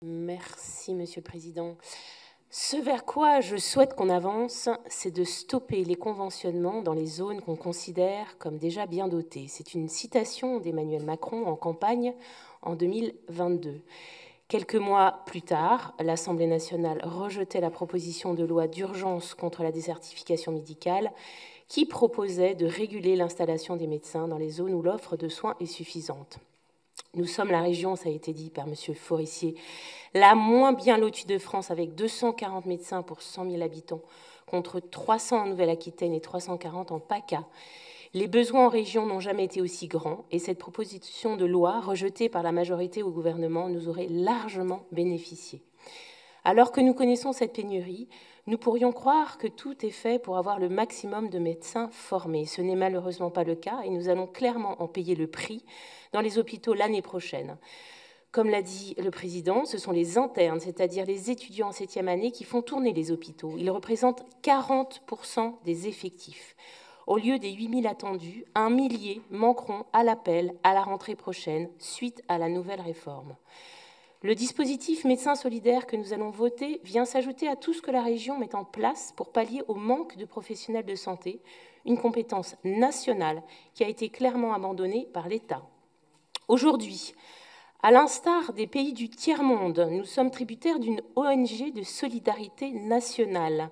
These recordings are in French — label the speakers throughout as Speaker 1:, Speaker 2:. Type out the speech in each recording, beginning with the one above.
Speaker 1: Merci, Monsieur le Président. Ce vers quoi je souhaite qu'on avance, c'est de stopper les conventionnements dans les zones qu'on considère comme déjà bien dotées. C'est une citation d'Emmanuel Macron en campagne en 2022. Quelques mois plus tard, l'Assemblée nationale rejetait la proposition de loi d'urgence contre la désertification médicale qui proposait de réguler l'installation des médecins dans les zones où l'offre de soins est suffisante. Nous sommes la région, ça a été dit par M. Forissier, la moins bien lotie de France avec 240 médecins pour 100 000 habitants contre 300 en Nouvelle-Aquitaine et 340 en PACA. Les besoins en région n'ont jamais été aussi grands et cette proposition de loi, rejetée par la majorité au gouvernement, nous aurait largement bénéficié. Alors que nous connaissons cette pénurie, nous pourrions croire que tout est fait pour avoir le maximum de médecins formés. Ce n'est malheureusement pas le cas et nous allons clairement en payer le prix dans les hôpitaux l'année prochaine. Comme l'a dit le Président, ce sont les internes, c'est-à-dire les étudiants en 7e année, qui font tourner les hôpitaux. Ils représentent 40% des effectifs. Au lieu des 8 000 attendus, 1 millier manqueront à l'appel à la rentrée prochaine, suite à la nouvelle réforme. Le dispositif médecins solidaires que nous allons voter vient s'ajouter à tout ce que la région met en place pour pallier au manque de professionnels de santé, une compétence nationale qui a été clairement abandonnée par l'État. Aujourd'hui, à l'instar des pays du tiers-monde, nous sommes tributaires d'une ONG de solidarité nationale.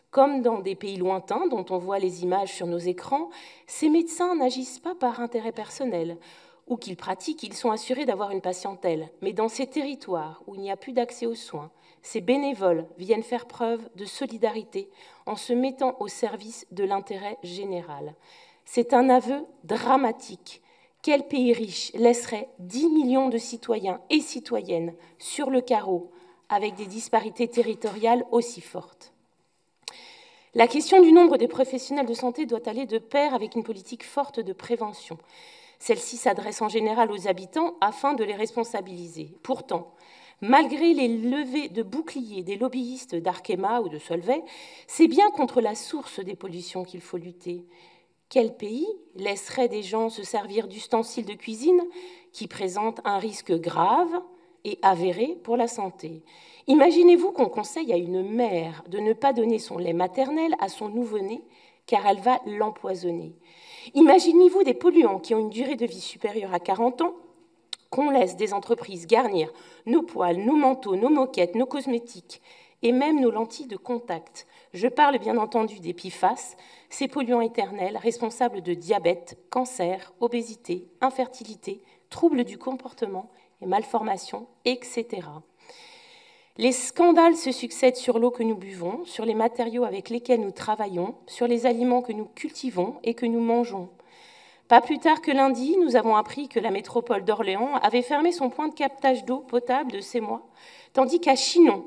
Speaker 1: Comme dans des pays lointains dont on voit les images sur nos écrans, ces médecins n'agissent pas par intérêt personnel. Ou qu'ils pratiquent, ils sont assurés d'avoir une patientèle. Mais dans ces territoires où il n'y a plus d'accès aux soins, ces bénévoles viennent faire preuve de solidarité en se mettant au service de l'intérêt général. C'est un aveu dramatique. Quel pays riche laisserait 10 millions de citoyens et citoyennes sur le carreau avec des disparités territoriales aussi fortes ? La question du nombre de professionnels de santé doit aller de pair avec une politique forte de prévention. Celle-ci s'adresse en général aux habitants afin de les responsabiliser. Pourtant, malgré les levées de boucliers des lobbyistes d'Arkema ou de Solvay, c'est bien contre la source des pollutions qu'il faut lutter. Quel pays laisserait des gens se servir d'ustensiles de cuisine qui présentent un risque grave et avéré pour la santé ? Imaginez-vous qu'on conseille à une mère de ne pas donner son lait maternel à son nouveau-né car elle va l'empoisonner. Imaginez-vous des polluants qui ont une durée de vie supérieure à 40 ans, qu'on laisse des entreprises garnir nos poêles, nos manteaux, nos moquettes, nos cosmétiques et même nos lentilles de contact. Je parle bien entendu des PFAS, ces polluants éternels responsables de diabète, cancer, obésité, infertilité, troubles du comportement et malformations, etc. Les scandales se succèdent sur l'eau que nous buvons, sur les matériaux avec lesquels nous travaillons, sur les aliments que nous cultivons et que nous mangeons. Pas plus tard que lundi, nous avons appris que la métropole d'Orléans avait fermé son point de captage d'eau potable de ces mois, tandis qu'à Chinon,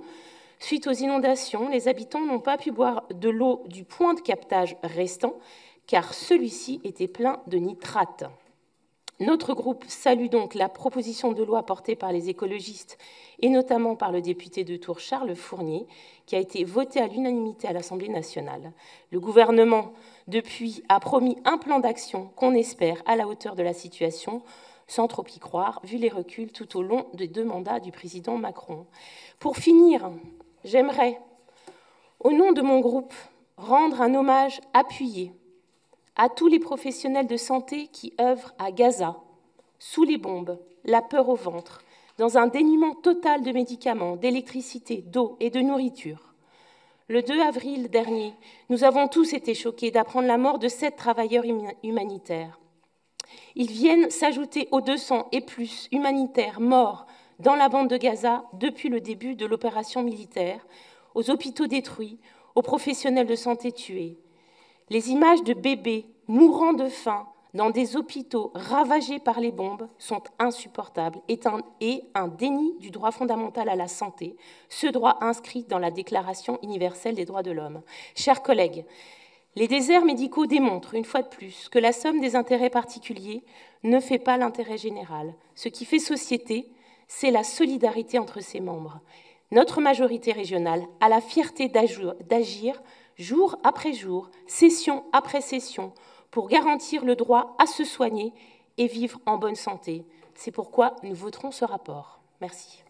Speaker 1: suite aux inondations, les habitants n'ont pas pu boire de l'eau du point de captage restant, car celui-ci était plein de nitrates. Notre groupe salue donc la proposition de loi portée par les écologistes et notamment par le député de Tours Charles Fournier, qui a été votée à l'unanimité à l'Assemblée nationale. Le gouvernement, depuis, a promis un plan d'action qu'on espère à la hauteur de la situation, sans trop y croire, vu les reculs tout au long des 2 mandats du président Macron. Pour finir, j'aimerais, au nom de mon groupe, rendre un hommage appuyé à tous les professionnels de santé qui œuvrent à Gaza, sous les bombes, la peur au ventre, dans un dénuement total de médicaments, d'électricité, d'eau et de nourriture. Le 2 avril dernier, nous avons tous été choqués d'apprendre la mort de 7 travailleurs humanitaires. Ils viennent s'ajouter aux 200 et plus humanitaires morts dans la bande de Gaza depuis le début de l'opération militaire, aux hôpitaux détruits, aux professionnels de santé tués. Les images de bébés mourant de faim dans des hôpitaux ravagés par les bombes sont insupportables et un déni du droit fondamental à la santé, ce droit inscrit dans la Déclaration universelle des droits de l'homme. Chers collègues, les déserts médicaux démontrent, une fois de plus, que la somme des intérêts particuliers ne fait pas l'intérêt général. Ce qui fait société, c'est la solidarité entre ses membres. Notre majorité régionale a la fierté d'agir jour après jour, session après session, pour garantir le droit à se soigner et vivre en bonne santé. C'est pourquoi nous voterons ce rapport. Merci.